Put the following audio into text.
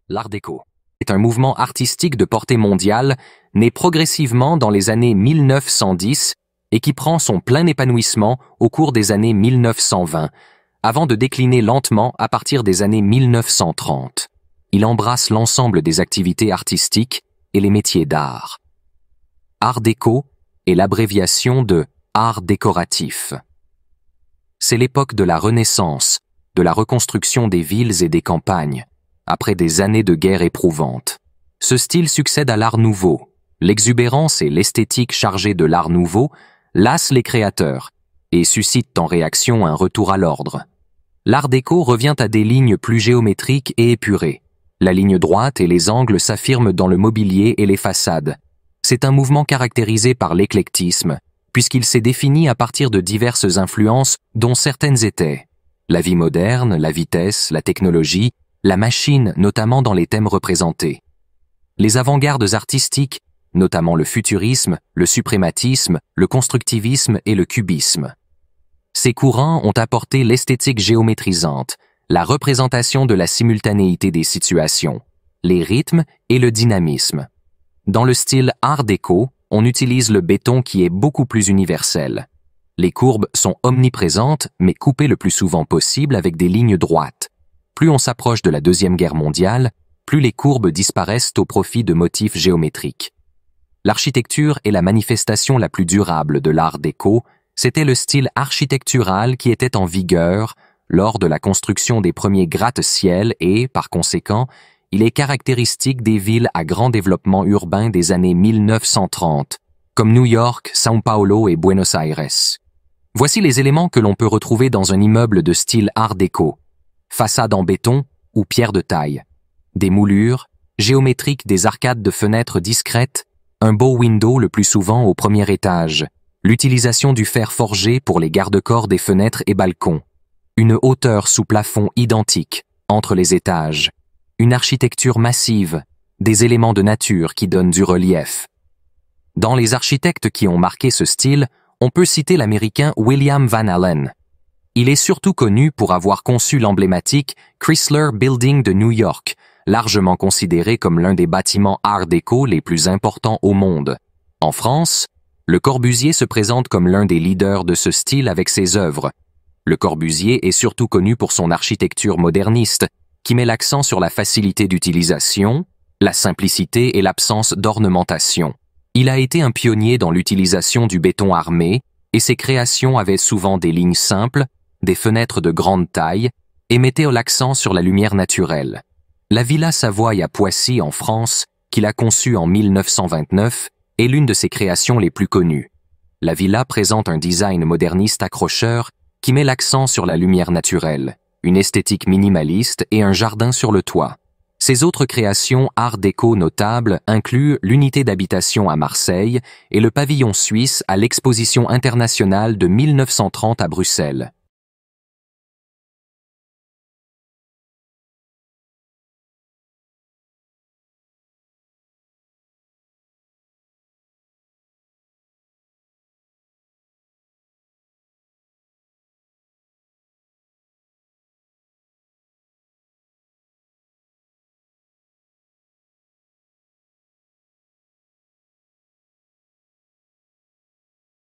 L'Art déco est un mouvement artistique de portée mondiale né progressivement dans les années 1910 et qui prend son plein épanouissement au cours des années 1920, avant de décliner lentement à partir des années 1930. Il embrasse l'ensemble des activités artistiques et les métiers d'art. Art déco est l'abréviation de art décoratif. C'est l'époque de la Renaissance, de la reconstruction des villes et des campagnes, après des années de guerre éprouvantes. Ce style succède à l'Art nouveau. L'exubérance et l'esthétique chargée de l'Art nouveau lassent les créateurs et suscitent en réaction un retour à l'ordre. L'Art déco revient à des lignes plus géométriques et épurées. La ligne droite et les angles s'affirment dans le mobilier et les façades. C'est un mouvement caractérisé par l'éclectisme, puisqu'il s'est défini à partir de diverses influences dont certaines étaient la vie moderne, la vitesse, la technologie, la machine, notamment dans les thèmes représentés. Les avant-gardes artistiques, notamment le futurisme, le suprématisme, le constructivisme et le cubisme. Ces courants ont apporté l'esthétique géométrisante, la représentation de la simultanéité des situations, les rythmes et le dynamisme. Dans le style Art déco, on utilise le béton qui est beaucoup plus universel. Les courbes sont omniprésentes, mais coupées le plus souvent possible avec des lignes droites. Plus on s'approche de la Deuxième Guerre mondiale, plus les courbes disparaissent au profit de motifs géométriques. L'architecture est la manifestation la plus durable de l'Art déco. C'était le style architectural qui était en vigueur lors de la construction des premiers gratte-ciel et, par conséquent, il est caractéristique des villes à grand développement urbain des années 1930, comme New York, São Paulo et Buenos Aires. Voici les éléments que l'on peut retrouver dans un immeuble de style Art déco. Façade en béton ou pierre de taille. Des moulures, géométriques des arcades de fenêtres discrètes, un bow window le plus souvent au premier étage, l'utilisation du fer forgé pour les garde-corps des fenêtres et balcons, une hauteur sous plafond identique entre les étages, une architecture massive, des éléments de nature qui donnent du relief. Dans les architectes qui ont marqué ce style, on peut citer l'Américain William Van Allen. Il est surtout connu pour avoir conçu l'emblématique Chrysler Building de New York, largement considéré comme l'un des bâtiments Art déco les plus importants au monde. En France, Le Corbusier se présente comme l'un des leaders de ce style avec ses œuvres. Le Corbusier est surtout connu pour son architecture moderniste, qui met l'accent sur la facilité d'utilisation, la simplicité et l'absence d'ornementation. Il a été un pionnier dans l'utilisation du béton armé, et ses créations avaient souvent des lignes simples, des fenêtres de grande taille, et mettaient l'accent sur la lumière naturelle. La Villa Savoye à Poissy, en France, qu'il a conçue en 1929, est l'une de ses créations les plus connues. La villa présente un design moderniste accrocheur qui met l'accent sur la lumière naturelle, une esthétique minimaliste et un jardin sur le toit. Ses autres créations Art déco notables incluent l'unité d'habitation à Marseille et le pavillon suisse à l'exposition internationale de 1930 à Bruxelles.